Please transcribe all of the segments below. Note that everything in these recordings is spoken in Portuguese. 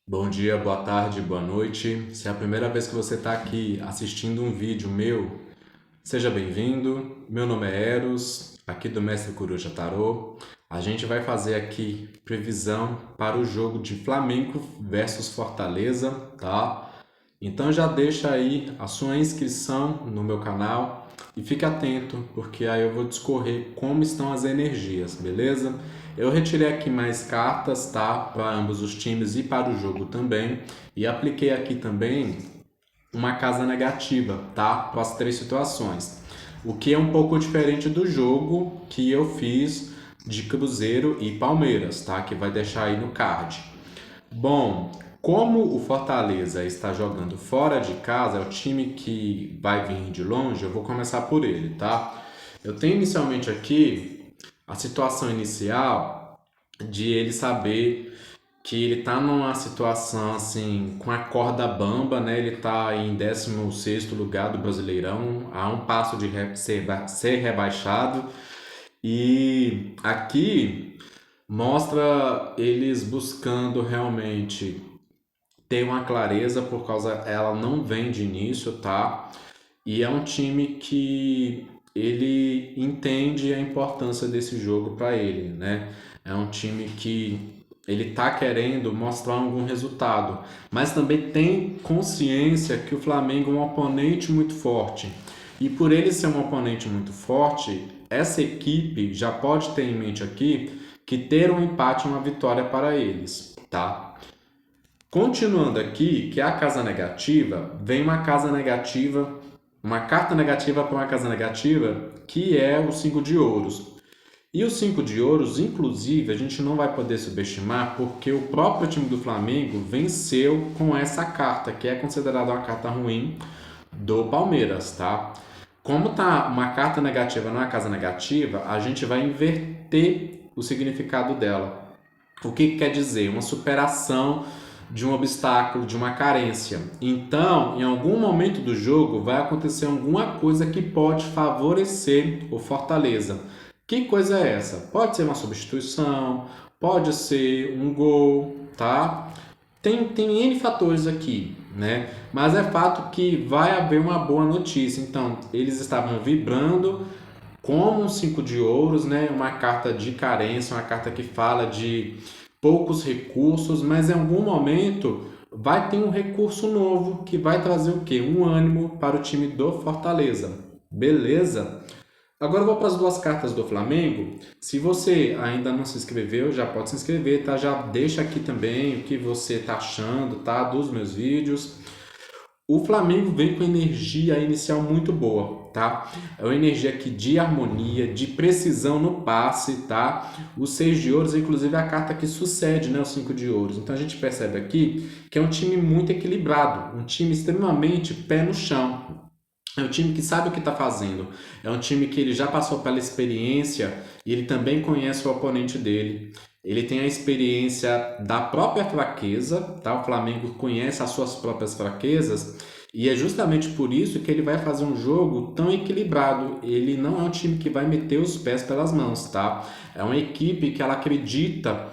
Bom dia, boa tarde, boa noite. Se é a primeira vez que você está aqui assistindo um vídeo meu, seja bem-vindo. Meu nome é Eros, aqui do Mestre Coruja Tarô. A gente vai fazer aqui previsão para o jogo de Flamengo versus Fortaleza, tá? Então já deixa aí a sua inscrição no meu canal e fique atento, porque aí eu vou discorrer como estão as energias, beleza? Eu retirei aqui mais cartas, tá? Para ambos os times e para o jogo também. E apliquei aqui também uma casa negativa, tá? Para as três situações. O que é um pouco diferente do jogo que eu fiz de Cruzeiro e Palmeiras, tá? Que vai deixar aí no card. Bom, como o Fortaleza está jogando fora de casa, é o time que vai vir de longe, eu vou começar por ele, tá? Eu tenho inicialmente aqui a situação inicial de ele saber que ele tá numa situação assim com a corda bamba, né? Ele tá em 16º lugar do Brasileirão, a um passo de ser rebaixado. E aqui mostra eles buscando realmente ter uma clareza, por causa ela não vem de início, tá? E é um time que ele entende a importância desse jogo para ele, né? É um time que ele tá querendo mostrar algum resultado, mas também tem consciência que o Flamengo é um oponente muito forte. E por ele ser um oponente muito forte, essa equipe já pode ter em mente aqui que ter um empate é uma vitória para eles, tá? Continuando aqui, que é a casa negativa, vem uma casa negativa, uma carta negativa para uma casa negativa, que é o 5 de ouros. E o 5 de ouros, inclusive, a gente não vai poder subestimar porque o próprio time do Flamengo venceu com essa carta, que é considerada uma carta ruim do Palmeiras, tá? Como tá uma carta negativa numa casa negativa, a gente vai inverter o significado dela. O que quer dizer? Uma superação de um obstáculo, de uma carência. Então, em algum momento do jogo, vai acontecer alguma coisa que pode favorecer o Fortaleza. Que coisa é essa? Pode ser uma substituição, pode ser um gol, tá? Tem N fatores aqui, né? Mas é fato que vai haver uma boa notícia. Então, eles estavam vibrando como um 5 de ouros, né? Uma carta de carência, uma carta que fala de poucos recursos, mas em algum momento vai ter um recurso novo que vai trazer o quê? Um ânimo para o time do Fortaleza. Beleza? Agora eu vou para as duas cartas do Flamengo. Se você ainda não se inscreveu, já pode se inscrever, tá? Já deixa aqui também o que você está achando, tá? Dos meus vídeos. O Flamengo vem com energia inicial muito boa, tá? É uma energia aqui de harmonia, de precisão no passe, tá? O 6 de ouros, inclusive, é a carta que sucede, né, o 5 de ouros. Então a gente percebe aqui que é um time muito equilibrado, um time extremamente pé no chão. É um time que sabe o que está fazendo. É um time que ele já passou pela experiência e ele também conhece o oponente dele. Ele tem a experiência da própria fraqueza, tá? O Flamengo conhece as suas próprias fraquezas e é justamente por isso que ele vai fazer um jogo tão equilibrado. Ele não é um time que vai meter os pés pelas mãos, tá? É uma equipe que ela acredita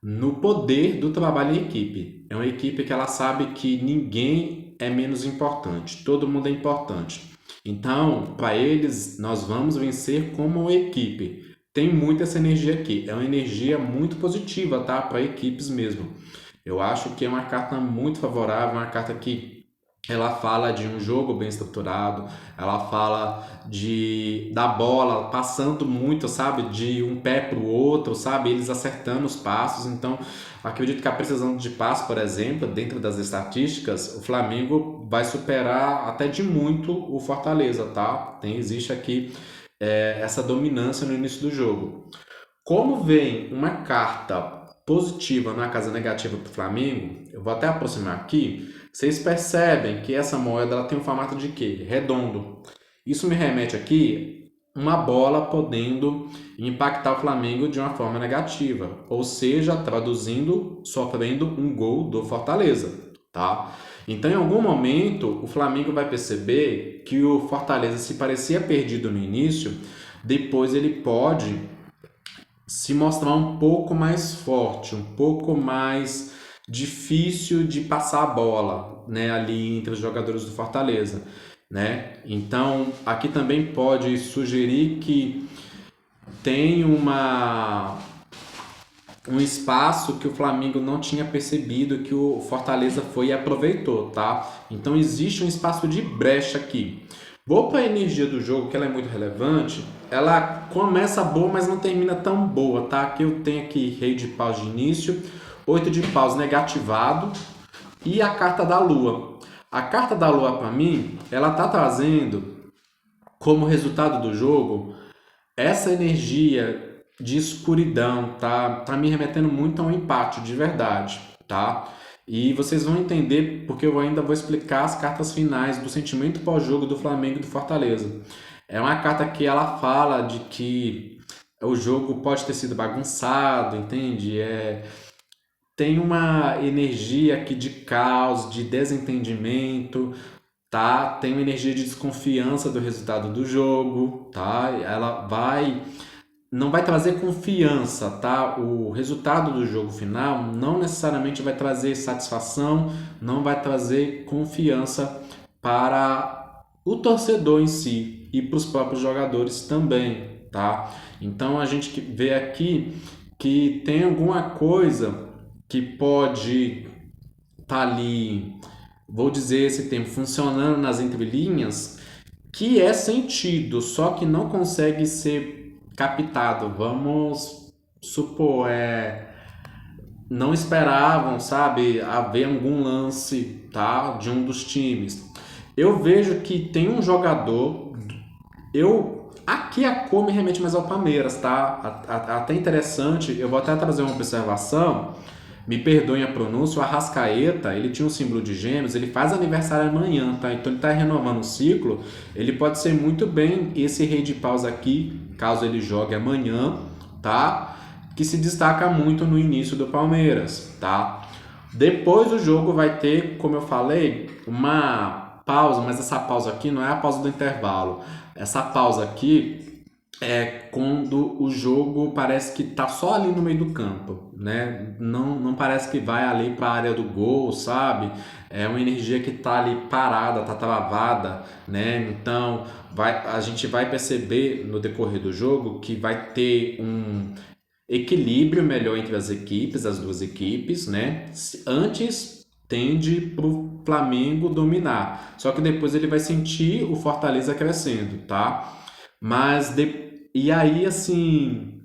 no poder do trabalho em equipe. É uma equipe que ela sabe que ninguém é menos importante, todo mundo é importante. Então, para eles, nós vamos vencer como equipe. Tem muita essa energia aqui. É uma energia muito positiva, tá? Para equipes mesmo. Eu acho que é uma carta muito favorável, uma carta que ela fala de um jogo bem estruturado, ela fala da bola passando muito, sabe, de um pé para o outro, sabe, eles acertando os passos. Então, acredito que a precisão de passe, por exemplo, dentro das estatísticas, o Flamengo vai superar até de muito o Fortaleza, tá? Existe aqui essa dominância no início do jogo. Como vem uma carta positiva na casa negativa para o Flamengo, eu vou até aproximar aqui, vocês percebem que essa moeda ela tem um formato de quê? Redondo. Isso me remete aqui uma bola podendo impactar o Flamengo de uma forma negativa, ou seja, traduzindo, sofrendo um gol do Fortaleza, tá? Então, em algum momento, o Flamengo vai perceber que o Fortaleza se parecia perdido no início, depois ele pode se mostrar um pouco mais forte, um pouco mais difícil de passar a bola, né, ali entre os jogadores do Fortaleza, né? Então, aqui também pode sugerir que tem um espaço que o Flamengo não tinha percebido que o Fortaleza foi e aproveitou, tá? Então existe um espaço de brecha aqui. Vou para a energia do jogo, que ela é muito relevante. Ela começa boa, mas não termina tão boa, tá? Aqui eu tenho aqui rei de paus de início, 8 de paus negativado e a carta da lua. A carta da lua, para mim, ela tá trazendo como resultado do jogo essa energia de escuridão, tá me remetendo muito a um empate de verdade, tá? E vocês vão entender porque eu ainda vou explicar as cartas finais do sentimento pós-jogo do Flamengo e do Fortaleza. É uma carta que ela fala de que o jogo pode ter sido bagunçado, entende? Tem uma energia aqui de caos, de desentendimento, tá? Tem uma energia de desconfiança do resultado do jogo, tá? Não vai trazer confiança, tá? O resultado do jogo final não necessariamente vai trazer satisfação, não vai trazer confiança para o torcedor em si e para os próprios jogadores também, tá? Então a gente vê aqui que tem alguma coisa que pode estar ali, vou dizer esse termo, funcionando nas entrelinhas, que é sentido, só que não consegue ser captado. Vamos supor, não esperavam, sabe, haver algum lance, tá, de um dos times. Eu vejo que tem um jogador, aqui a cor me remete mais ao Palmeiras, tá? Até interessante, eu vou até trazer uma observação. Me perdoem a pronúncia, o Arrascaeta, ele tinha um símbolo de gêmeos, ele faz aniversário amanhã, tá? Então ele está renovando o ciclo, ele pode ser muito bem esse rei de paus aqui, caso ele jogue amanhã, tá? Que se destaca muito no início do Palmeiras, tá? Depois do jogo vai ter, como eu falei, uma pausa, mas essa pausa aqui não é a pausa do intervalo. Essa pausa aqui é quando o jogo parece que tá só ali no meio do campo, né? Não parece que vai ali para a área do gol, sabe? É uma energia que tá ali parada, tá travada, né? Então a gente vai perceber no decorrer do jogo que vai ter um equilíbrio melhor entre as duas equipes, né? Antes tende para o Flamengo dominar, só que depois ele vai sentir o Fortaleza crescendo, tá? E aí, assim,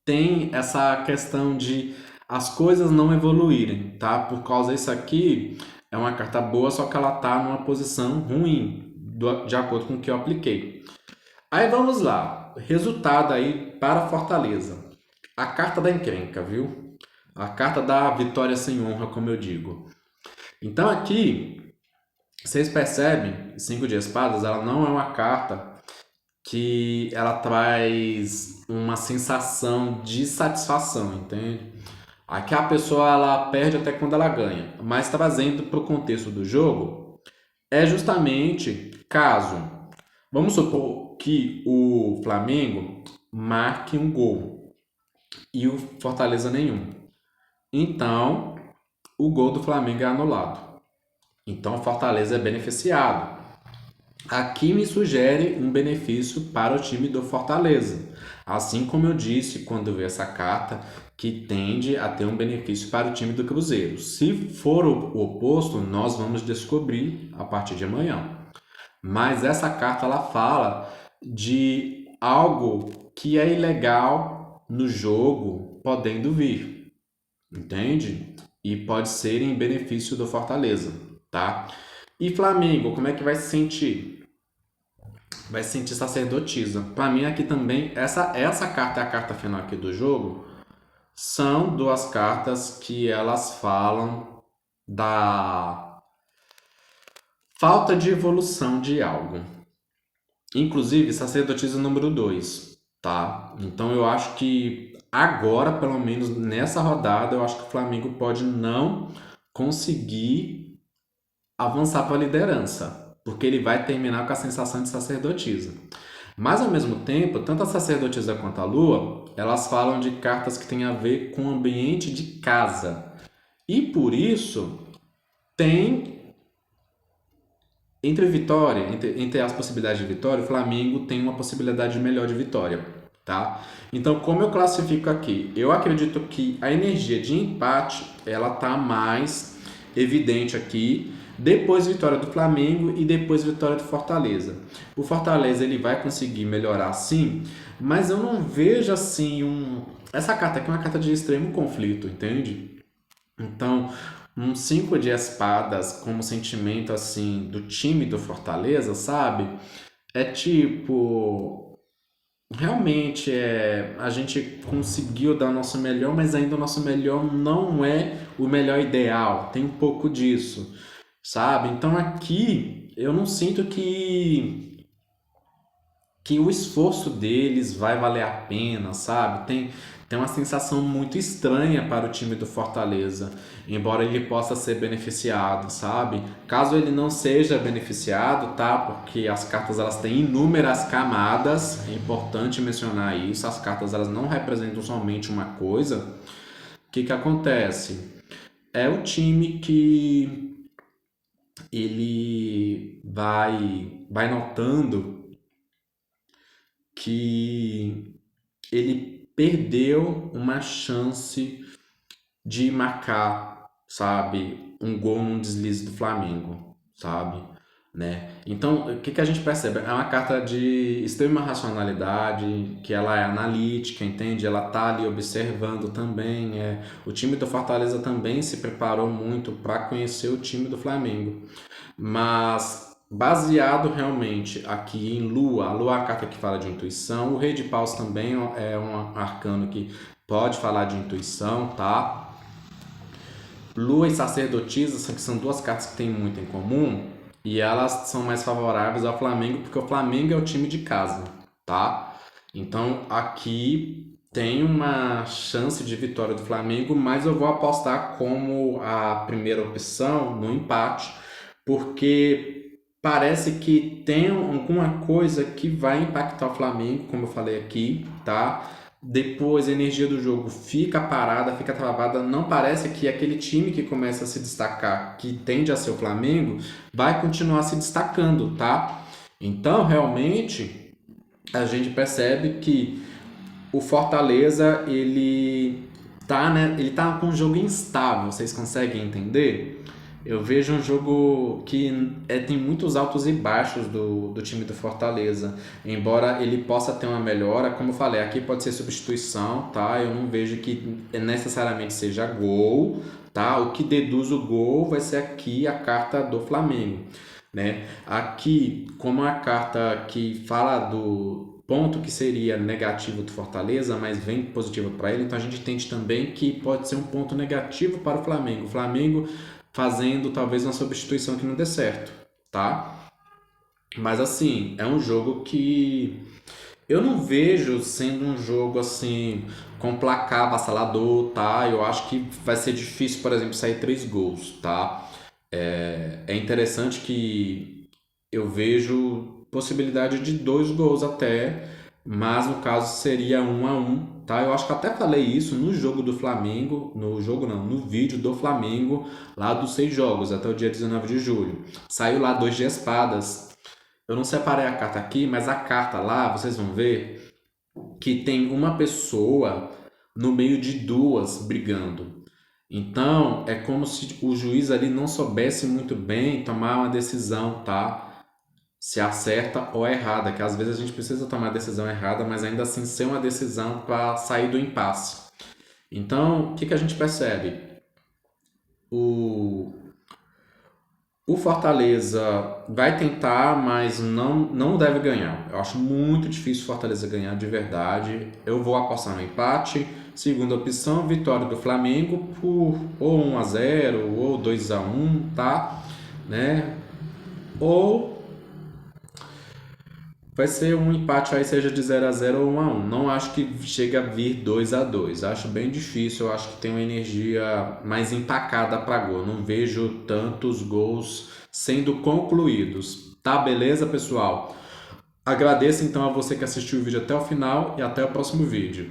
tem essa questão de as coisas não evoluírem, tá? Por causa disso aqui, é uma carta boa, só que ela tá numa posição ruim, de acordo com o que eu apliquei. Aí vamos lá, resultado aí para Fortaleza. A carta da encrenca, viu? A carta da vitória sem honra, como eu digo. Então aqui, vocês percebem, 5 de espadas, ela não é uma carta que ela traz uma sensação de satisfação, entende? Aqui a pessoa ela perde até quando ela ganha, mas trazendo para o contexto do jogo, é justamente caso, vamos supor que o Flamengo marque um gol e o Fortaleza nenhum. Então, o gol do Flamengo é anulado. Então, o Fortaleza é beneficiado. Aqui me sugere um benefício para o time do Fortaleza. Assim como eu disse quando eu vi essa carta, que tende a ter um benefício para o time do Cruzeiro. Se for o oposto, nós vamos descobrir a partir de amanhã. Mas essa carta ela fala de algo que é ilegal no jogo podendo vir, entende? E pode ser em benefício do Fortaleza, tá? E Flamengo, como é que vai se sentir? Vai se sentir sacerdotisa. Para mim aqui também, essa carta é a carta final aqui do jogo. São duas cartas que elas falam da falta de evolução de algo. Inclusive, sacerdotisa número 2, tá? Então eu acho que agora, pelo menos nessa rodada, eu acho que o Flamengo pode não conseguir avançar para a liderança, porque ele vai terminar com a sensação de sacerdotisa. Mas ao mesmo tempo, tanto a sacerdotisa quanto a lua, elas falam de cartas que têm a ver com o ambiente de casa. E por isso tem entre vitória, entre as possibilidades de vitória, o Flamengo tem uma possibilidade melhor de vitória, tá? Então, como eu classifico aqui? Eu acredito que a energia de empate, ela tá mais evidente aqui, depois vitória do Flamengo e depois vitória do Fortaleza. O Fortaleza ele vai conseguir melhorar sim, mas eu não vejo assim essa carta aqui é uma carta de extremo conflito, entende? Então, um 5 de espadas como sentimento assim do time do Fortaleza, sabe? É tipo, realmente a gente conseguiu dar o nosso melhor, mas ainda o nosso melhor não é o melhor ideal. Tem um pouco disso, sabe? Então aqui eu não sinto que o esforço deles vai valer a pena, sabe? Tem uma sensação muito estranha para o time do Fortaleza, embora ele possa ser beneficiado, sabe? Caso ele não seja beneficiado, tá? Porque as cartas elas têm inúmeras camadas, é importante mencionar isso, as cartas elas não representam somente uma coisa. O que que acontece? É o time que ele vai notando que ele perdeu uma chance de marcar, sabe, um gol num deslize do Flamengo, sabe, né? Então, o que que a gente percebe? É uma carta de extrema racionalidade, que ela é analítica, entende? Ela tá ali observando também, o time do Fortaleza também se preparou muito para conhecer o time do Flamengo. Mas baseado realmente aqui em Lua, a Lua é a carta que fala de intuição, o Rei de Paus também é um arcano que pode falar de intuição, tá? Lua e sacerdotisa que são duas cartas que têm muito em comum e elas são mais favoráveis ao Flamengo porque o Flamengo é o time de casa, tá? Então aqui tem uma chance de vitória do Flamengo, mas eu vou apostar como a primeira opção no empate, porque parece que tem alguma coisa que vai impactar o Flamengo, como eu falei aqui, tá? Depois a energia do jogo fica parada, fica travada. Não parece que aquele time que começa a se destacar, que tende a ser o Flamengo, vai continuar se destacando, tá? Então, realmente, a gente percebe que o Fortaleza, ele tá com um jogo instável, vocês conseguem entender? Eu vejo um jogo que tem muitos altos e baixos do time do Fortaleza. Embora ele possa ter uma melhora, como eu falei, aqui pode ser substituição, tá? Eu não vejo que necessariamente seja gol, tá? O que deduz o gol vai ser aqui a carta do Flamengo, né? Aqui, como a carta que fala do ponto que seria negativo do Fortaleza, mas vem positivo para ele, então a gente entende também que pode ser um ponto negativo para o Flamengo. O Flamengo fazendo talvez uma substituição que não dê certo, tá? Mas assim, é um jogo que eu não vejo sendo um jogo assim com placar avassalador, tá? Eu acho que vai ser difícil, por exemplo, sair 3 gols, tá? É interessante que eu vejo possibilidade de 2 gols até, mas no caso seria 1-1, tá? Eu acho que até falei isso no jogo do Flamengo, no jogo não, no vídeo do Flamengo, lá dos 6 jogos, até o dia 19 de julho. Saiu lá 2 de espadas. Eu não separei a carta aqui, mas a carta lá, vocês vão ver que tem uma pessoa no meio de duas brigando. Então, é como se o juiz ali não soubesse muito bem tomar uma decisão, tá? Se acerta ou é errada, que às vezes a gente precisa tomar a decisão errada, mas ainda assim ser uma decisão para sair do impasse. Então, o que que a gente percebe? O, o Fortaleza vai tentar, mas não deve ganhar. Eu acho muito difícil o Fortaleza ganhar de verdade. Eu vou apostar no empate. Segunda opção, vitória do Flamengo por ou 1-0 ou 2-1, tá? Né? Ou vai ser um empate aí, seja de 0-0 ou 1-1. Não acho que chega a vir 2-2. Acho bem difícil. Eu acho que tem uma energia mais empacada para gol. Não vejo tantos gols sendo concluídos. Tá, beleza, pessoal? Agradeço então a você que assistiu o vídeo até o final e até o próximo vídeo.